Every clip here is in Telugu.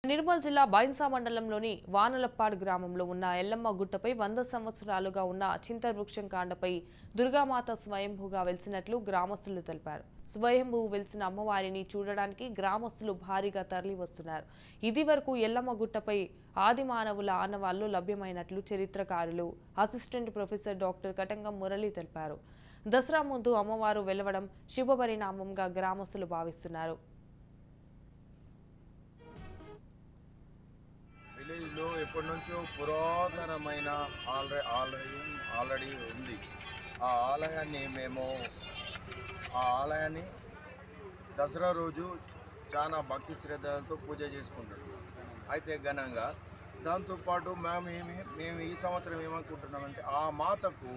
నిర్మల్ జిల్లా బైన్సా మండలంలోని వానలప్పాడు గ్రామంలో ఉన్న ఎల్లమ్మ గుట్టపై 100 సంవత్సరాలుగా ఉన్న చింతవృక్షం కాండపై దుర్గామాత స్వయంభూగా వెలిసినట్లు గ్రామస్తులు తెలిపారు. స్వయంభూ వెలిసిన అమ్మవారిని చూడడానికి గ్రామస్తులు భారీగా తరలి వస్తున్నారు. ఇది వరకు ఎల్లమ్మ గుట్టపై ఆదిమానవుల ఆనవాళ్లు లభ్యమైనట్లు చరిత్రకారులు అసిస్టెంట్ ప్రొఫెసర్ డాక్టర్ కటంగం మురళి తెలిపారు. దసరా ముందు అమ్మవారు వెలవడం శుభపరిణామంగా గ్రామస్తులు భావిస్తున్నారు. విలేజ్లో ఎప్పటి నుంచో పురాతనమైన ఆల్రెడీ ఉంది. ఆ ఆలయాన్ని దసరా రోజు చాలా భక్తి శ్రద్ధలతో పూజ చేసుకుంటున్నాం. అయితే ఘనంగా దాంతోపాటు మేము ఈ సంవత్సరం ఏమనుకుంటున్నామంటే ఆ మాతకు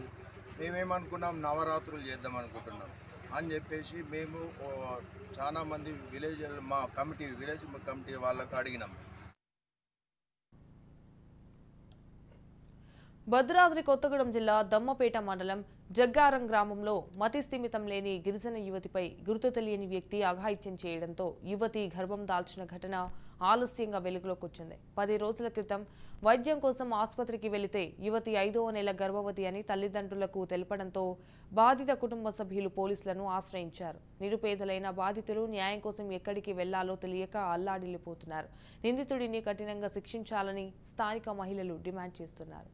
మేమేమనుకున్నాం నవరాత్రులు చేద్దాం అనుకుంటున్నాం అని చెప్పేసి మేము చాలామంది విలేజ్ కమిటీ వాళ్ళకు అడిగినాం. భద్రాద్రి కొత్తగూడెం జిల్లా దమ్మపేట మండలం జగ్గారం గ్రామంలో మతి స్థిమితం లేని గిరిజన యువతిపై గుర్తు తెలియని వ్యక్తి అఘాయిత్యం చేయడంతో యువతి గర్భం దాల్చిన ఘటన ఆలస్యంగా వెలుగులోకి వచ్చింది. 10 రోజుల క్రితం వైద్యం కోసం ఆసుపత్రికి వెళితే యువతి 5వ నెల గర్భవతి అని తల్లిదండ్రులకు తెలపడంతో బాధిత కుటుంబ సభ్యులు పోలీసులను ఆశ్రయించారు. నిరుపేదలైన బాధితులు న్యాయం కోసం ఎక్కడికి వెళ్లాలో తెలియక అల్లాడిల్లిపోతున్నారు. నిందితుడిని కఠినంగా శిక్షించాలని స్థానిక మహిళలు డిమాండ్ చేస్తున్నారు.